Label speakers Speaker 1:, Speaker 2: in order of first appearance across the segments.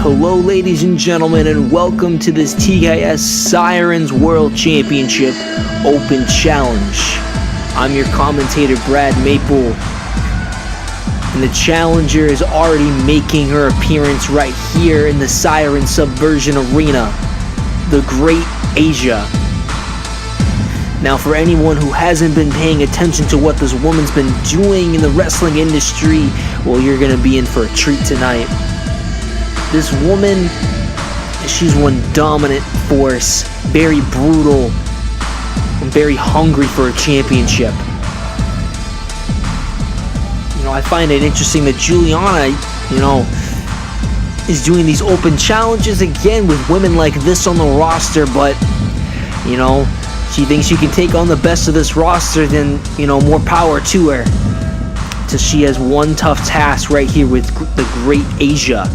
Speaker 1: Hello ladies and gentlemen, and welcome to this TKS Sirens World Championship Open Challenge. I'm your commentator Brad Maple, and the challenger is already making her appearance right here in the Siren Subversion Arena, the great Aysia. Now, for anyone who hasn't been paying attention to what this woman's been doing in the wrestling industry, well, you're going to be in for a treat tonight. This woman, she's one dominant force, very brutal, and very hungry for a championship. You know, I find it interesting that Julianna, is doing these open challenges again with women like this on the roster, but, she thinks she can take on the best of this roster, then, more power to her. So she has one tough task right here with the great Aysia.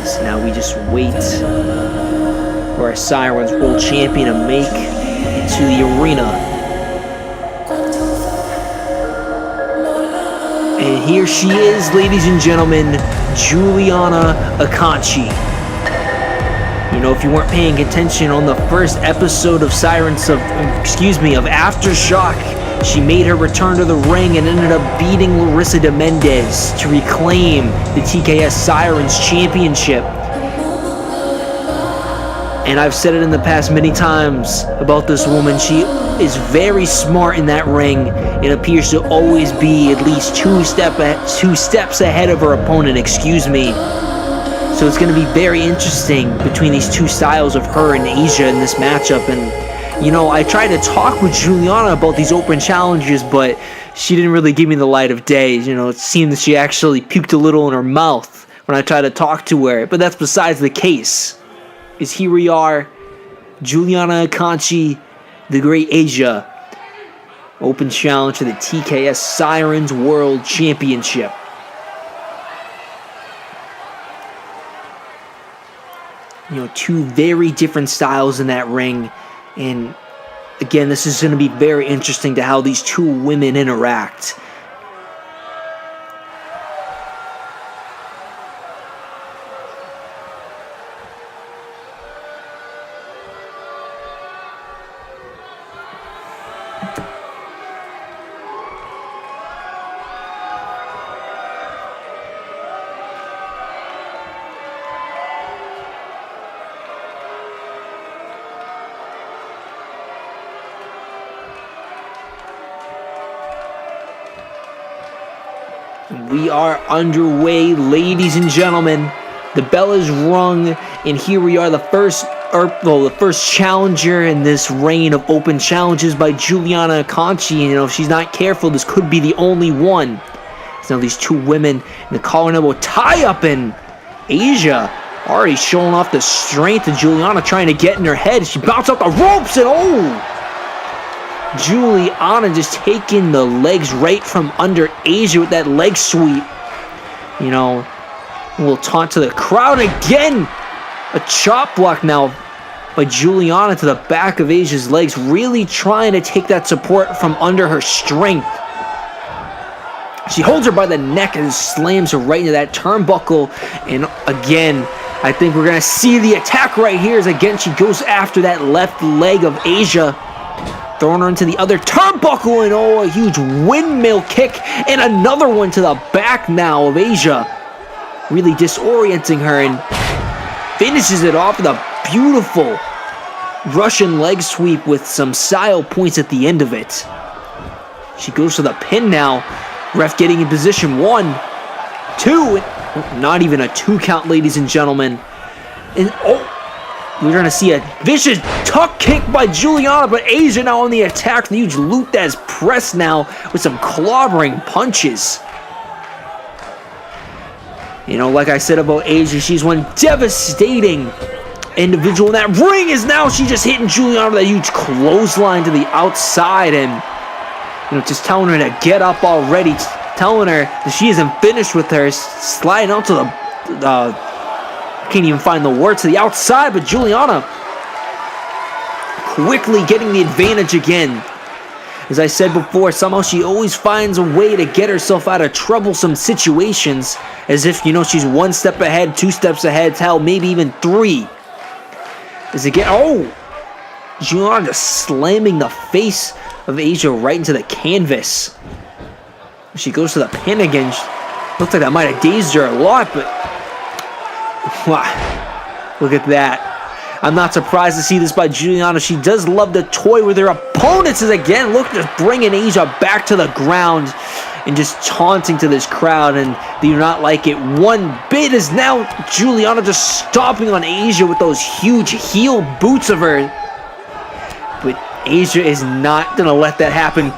Speaker 1: So now we just wait for our Sirens World Champion to make it to the arena. And here she is, ladies and gentlemen, Julianna Akanchi. If you weren't paying attention on the first episode of Aftershock, she made her return to the ring and ended up beating Larissa de Mendez to reclaim the TKS Sirens Championship. And I've said it in the past many times about this woman. She is very smart in that ring and appears to always be at least two steps ahead of her opponent, So it's going to be very interesting between these two styles of her and Aysia in this matchup. And I tried to talk with Julianna about these open challenges, but she didn't really give me the light of day. It seemed that she actually puked a little in her mouth when I tried to talk to her. But that's besides the case. Here we are, Julianna Akanchi, the great Aysia. Open challenge for the TKS Sirens World Championship. Two very different styles in that ring. And again, this is going to be very interesting to how these two women interact. We are underway, ladies and gentlemen. The bell is rung, and here we are, the first challenger in this reign of open challenges by Julianna Akanchi. And if she's not careful, this could be the only one. So now these two women in the collar and elbow tie-up, and Aysia already showing off the strength of Julianna, trying to get in her head. She bounced off the ropes, and Julianna just taking the legs right from under Aysia with that leg sweep. A little taunt to the crowd. Again, a chop block now by Julianna to the back of Aysia's legs, really trying to take that support from under her strength. She holds her by the neck and slams her right into that turnbuckle. And again, I think we're going to see the attack right here as again she goes after that left leg of Aysia, throwing her into the other turnbuckle, and a huge windmill kick, and another one to the back now of Aysia, really disorienting her, and finishes it off with a beautiful Russian leg sweep with some style points at the end of it. She goes for the pin now. Ref getting in position. 1, 2, not even a 2 count, ladies and gentlemen. And we're going to see a vicious tuck kick by Julianna, but Aysia now on the attack. The huge Luthez press now with some clobbering punches. Like I said about Aysia, she's one devastating individual in that ring. Is now she just hitting Julianna with a huge clothesline to the outside, and just telling her to get up already, telling her that she isn't finished with her, sliding out to the can't even find the word, to the outside, but Julianna quickly getting the advantage again. As I said before, somehow she always finds a way to get herself out of troublesome situations, as if, she's one step ahead, two steps ahead, hell, maybe even three. As again, Julianna just slamming the face of Aysia right into the canvas. She goes to the pin again. Looks like that might have dazed her a lot, but wow, look at that. I'm not surprised to see this by Julianna. She does love to toy with her opponents. As again, look, just bringing Aysia back to the ground and just taunting to this crowd, and they do not like it one bit. As now Julianna just stomping on Aysia with those huge heel boots of her. But Aysia is not going to let that happen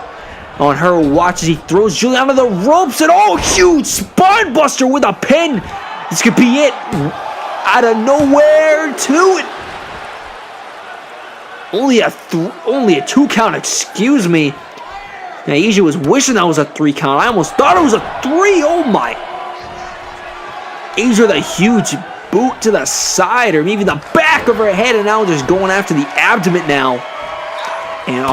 Speaker 1: on her watch as he throws Julianna the ropes, and huge spine buster with a pin. This could be it. Out of nowhere to it. Only a 2 count, excuse me. Now, Aysia was wishing that was a 3 count. I almost thought it was a 3. Oh my. Aysia with a huge boot to the side, or maybe the back of her head, and now just going after the abdomen now. And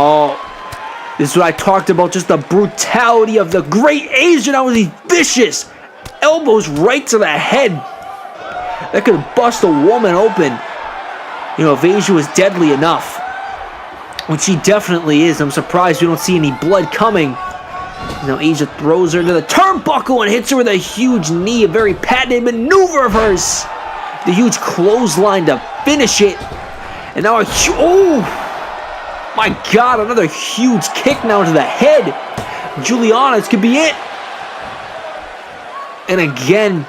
Speaker 1: this is what I talked about, just the brutality of the great Aysia. Now with these vicious elbows right to the head. That could bust a woman open. If Aysia was deadly enough. Which she definitely is. I'm surprised we don't see any blood coming. Now Aysia throws her to the turnbuckle and hits her with a huge knee. A very patented maneuver of hers. The huge clothesline to finish it. And now my God, another huge kick now to the head. Julianna, this could be it. And again,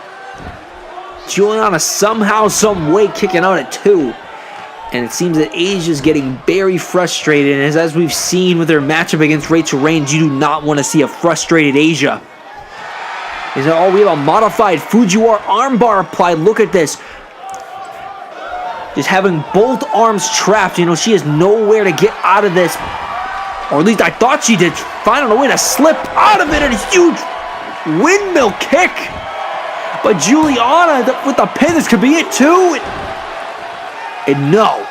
Speaker 1: Julianna somehow, some way kicking out at 2. And it seems that Aysia's getting very frustrated. And as we've seen with her matchup against Rachel Reigns, you do not want to see a frustrated Aysia. We have a modified Fujiwara armbar applied. Look at this. Just having both arms trapped. She has nowhere to get out of this. Or at least I thought she did. Finding a way to slip out of it. And a huge windmill kick. But Julianna with the pin. This could be it too. And no,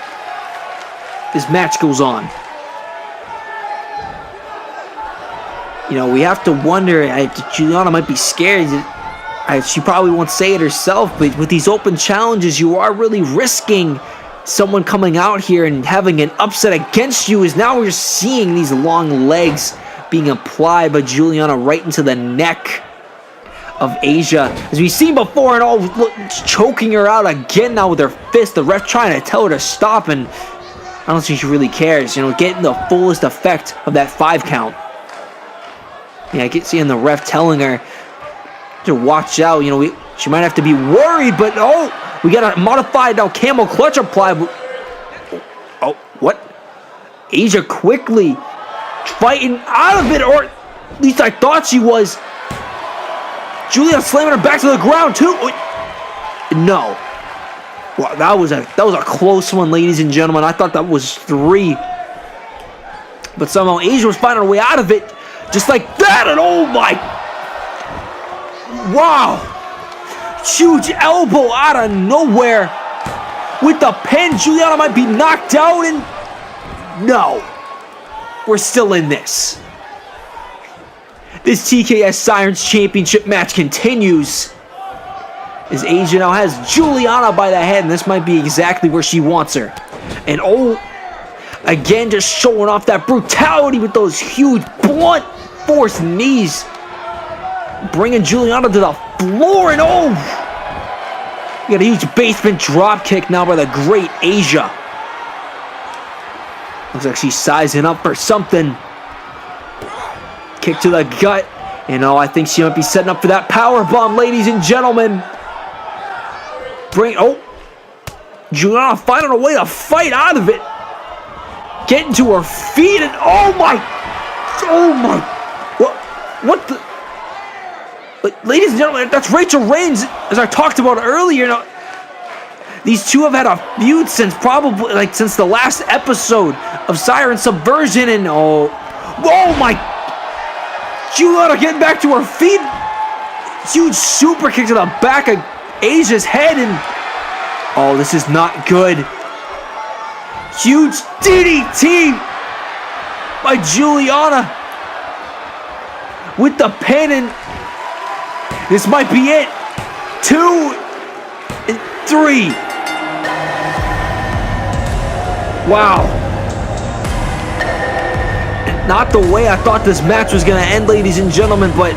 Speaker 1: this match goes on. We have to wonder if Julianna might be scared. She probably won't say it herself, but with these open challenges, you are really risking someone coming out here and having an upset against you. As now we're seeing these long legs being applied by Julianna right into the neck of Aysia, as we've seen before, and choking her out again now with her fist. The ref trying to tell her to stop, and I don't think she really cares. Getting the fullest effect of that 5 count. I get seeing the ref telling her to watch out. She might have to be worried, but we got a modified now camel clutch applied. What? Aysia quickly fighting out of it, or at least I thought she was. Julianna slamming her back to the ground too. No. Well, that was a close one, ladies and gentlemen. I thought that was 3. But somehow Aysia was finding a way out of it. Just like that, and oh my. Wow. Huge elbow out of nowhere. With the pin, Julianna might be knocked out, and no. We're still in this. This TKS Sirens Championship match continues. As Aysia now has Julianna by the head, and this might be exactly where she wants her. And again, just showing off that brutality with those huge blunt force knees. Bringing Julianna to the floor, and we got a huge basement drop kick now by the great Aysia. Looks like she's sizing up for something. Kick to the gut. And I think she might be setting up for that power bomb, ladies and gentlemen. Julianna finding a way to fight out of it. Getting to her feet, and what the? Ladies and gentlemen, that's Rachel Reigns, as I talked about earlier. These two have had a feud since the last episode of Siren Subversion, and oh my, Julianna getting back to her feet. Huge super kick to the back of Aysia's head. And oh, this is not good. Huge DDT by Julianna with the pin. And this might be it. 2 and 3. Wow. Not the way I thought this match was going to end, ladies and gentlemen, but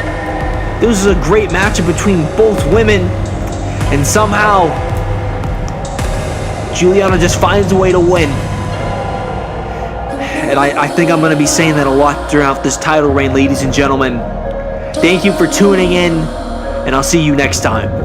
Speaker 1: this is a great matchup between both women, and somehow Julianna just finds a way to win. And I think I'm going to be saying that a lot throughout this title reign, ladies and gentlemen. Thank you for tuning in, and I'll see you next time.